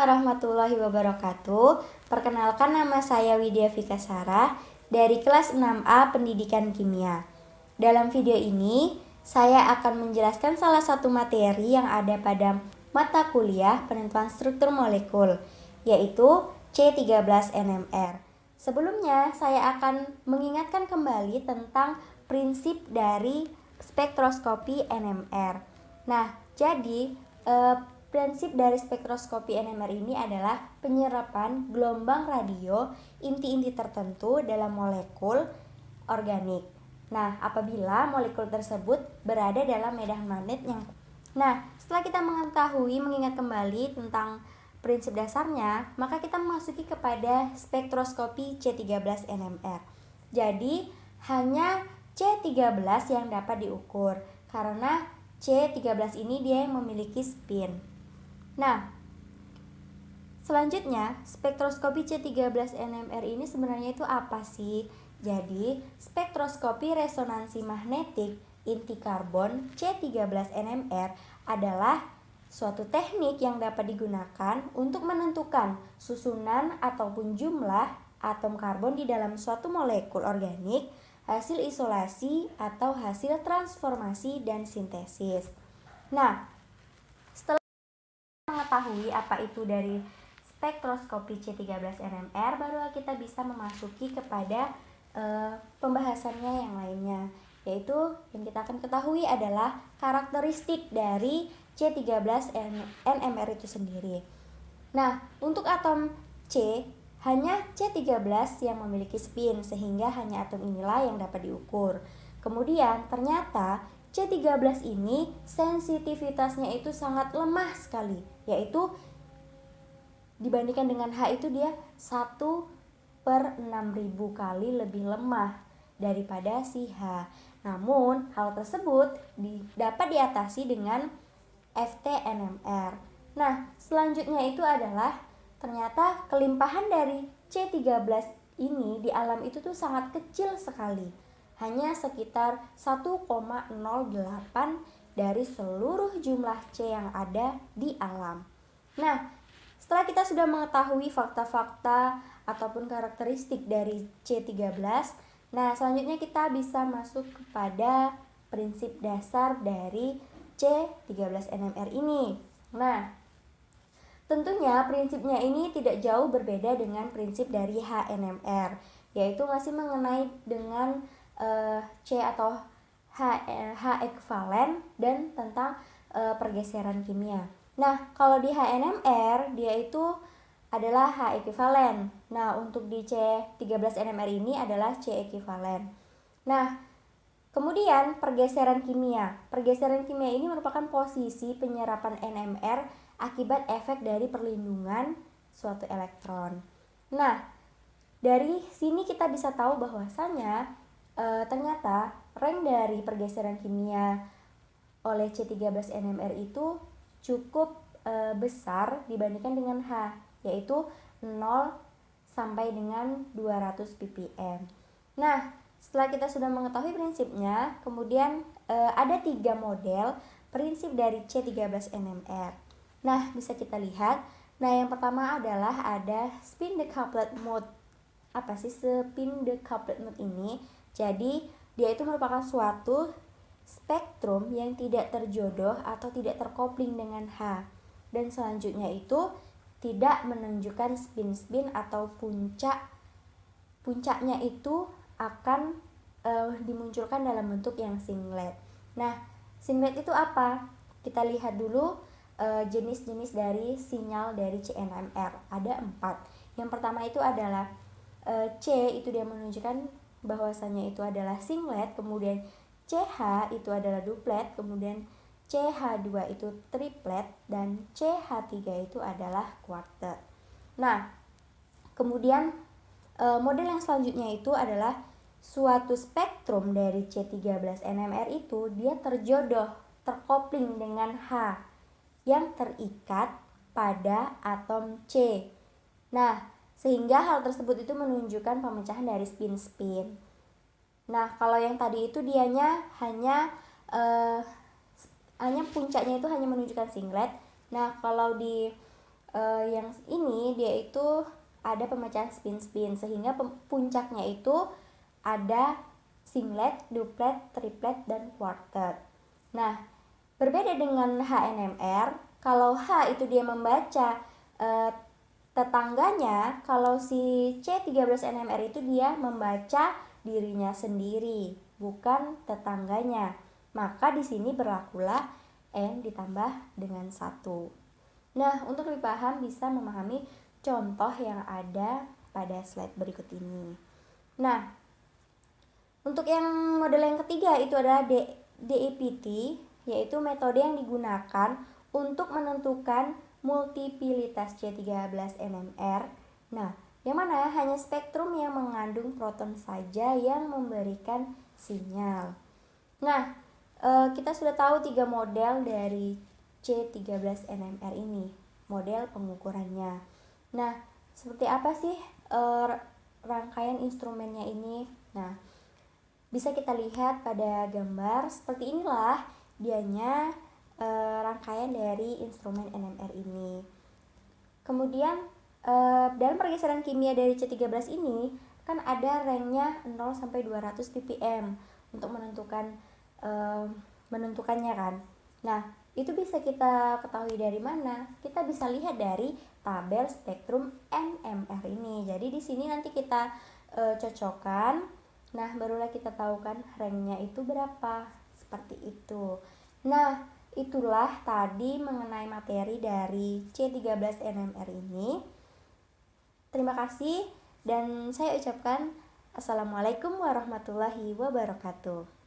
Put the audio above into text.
warahmatullahi wabarakatuh. Perkenalkan, nama saya Widya Vika Sarah dari kelas 6A Pendidikan Kimia. Dalam video ini, saya akan menjelaskan salah satu materi yang ada pada mata kuliah penentuan struktur molekul, yaitu C13NMR. Sebelumnya, saya akan mengingatkan kembali tentang prinsip dari spektroskopi NMR. Nah, jadi prinsip dari spektroskopi NMR ini adalah penyerapan gelombang radio inti-inti tertentu dalam molekul organik. Nah, apabila molekul tersebut berada dalam medan magnet yang... Nah, setelah kita mengingat kembali tentang prinsip dasarnya, maka kita memasuki kepada spektroskopi C13 NMR. Jadi, hanya C13 yang dapat diukur, karena C13 ini dia yang memiliki spin. Nah, selanjutnya spektroskopi C13 NMR ini sebenarnya itu apa sih? Jadi, spektroskopi resonansi magnetik inti karbon C13 NMR adalah suatu teknik yang dapat digunakan untuk menentukan susunan ataupun jumlah atom karbon di dalam suatu molekul organik, hasil isolasi atau hasil transformasi dan sintesis. Nah, setelah mengetahui apa itu dari spektroskopi C13 NMR, baru kita bisa memasuki kepada pembahasannya yang lainnya, yaitu yang kita akan ketahui adalah karakteristik dari C13 NMR itu sendiri. Nah, untuk atom C, hanya C13 yang memiliki spin, sehingga hanya atom inilah yang dapat diukur. Kemudian ternyata C13 ini sensitivitasnya itu sangat lemah sekali, yaitu dibandingkan dengan H itu dia 1/6000 kali lebih lemah daripada si H. Namun hal tersebut dapat diatasi dengan FTNMR. Nah, selanjutnya itu adalah ternyata kelimpahan dari C13 ini di alam itu tuh sangat kecil sekali. Hanya sekitar 1,08 dari seluruh jumlah C yang ada di alam. Nah, setelah kita sudah mengetahui fakta-fakta ataupun karakteristik dari C13, nah selanjutnya kita bisa masuk kepada prinsip dasar dari C13 NMR ini. Nah, tentunya prinsipnya ini tidak jauh berbeda dengan prinsip dari HNMR, yaitu masih mengenai dengan C atau H ekivalen dan tentang pergeseran kimia. Nah, kalau di HNMR dia itu adalah H ekivalen. Nah, untuk di C13 NMR ini adalah C ekivalen. Nah, kemudian pergeseran kimia. Pergeseran kimia ini merupakan posisi penyerapan NMR akibat efek dari perlindungan suatu elektron. Nah, dari sini kita bisa tahu bahwasanya ternyata rank dari pergeseran kimia oleh C13 NMR itu cukup besar dibandingkan dengan H, yaitu 0 sampai dengan 200 ppm. Nah, setelah kita sudah mengetahui prinsipnya, kemudian ada 3 model prinsip dari C13 NMR. Nah, bisa kita lihat. Nah, yang pertama adalah ada spin decoupled mode. Apa sih spin decoupled mode ini? Jadi, dia itu merupakan suatu spektrum yang tidak terjodoh atau tidak terkopling dengan H. Dan selanjutnya itu tidak menunjukkan spin-spin atau puncaknya itu akan dimunculkan dalam bentuk yang singlet. Nah, singlet itu apa? Kita lihat dulu jenis-jenis dari sinyal dari CNMR. Ada 4. Yang pertama itu adalah C, itu dia menunjukkan bahwasannya itu adalah singlet, kemudian CH itu adalah duplet, kemudian CH2 itu triplet, dan CH3 itu adalah quartet. Nah, kemudian model yang selanjutnya itu adalah suatu spektrum dari C13 NMR itu dia terjodoh, terkopling dengan H yang terikat pada atom C. Nah, sehingga hal tersebut itu menunjukkan pemecahan dari spin-spin. Nah, kalau yang tadi itu dianya hanya puncaknya itu hanya menunjukkan singlet. Nah, kalau di yang ini dia itu ada pemecahan spin-spin, sehingga puncaknya itu ada singlet, duplet, triplet, dan quartet. Nah, berbeda dengan HNMR, kalau H itu dia membaca tetangganya, kalau si C13NMR itu dia membaca dirinya sendiri, bukan tetangganya. Maka di sini berlakulah N ditambah dengan 1. Nah, untuk lebih paham bisa memahami contoh yang ada pada slide berikut ini. Nah, untuk yang model yang ketiga itu adalah DEPT, yaitu metode yang digunakan untuk menentukan multipilitas C13NMR. Nah, yang mana hanya spektrum yang mengandung proton saja yang memberikan sinyal. Nah, kita sudah tahu 3 model dari C13NMR ini, model pengukurannya. Nah, seperti apa sih rangkaian instrumennya ini? Nah, bisa kita lihat pada gambar seperti inilah dianya rangkaian dari instrumen NMR ini. Kemudian dalam pergeseran kimia dari C13 ini kan ada ranknya 0 sampai 200 ppm untuk menentukannya kan. Nah, itu bisa kita ketahui dari mana? Kita bisa lihat dari tabel spektrum NMR ini. Jadi di sini nanti kita cocokkan. Nah, barulah kita tahu kan ranknya itu berapa. Seperti itu. Nah, itulah tadi mengenai materi dari C13NMR ini. Terima kasih dan saya ucapkan Assalamualaikum warahmatullahi wabarakatuh.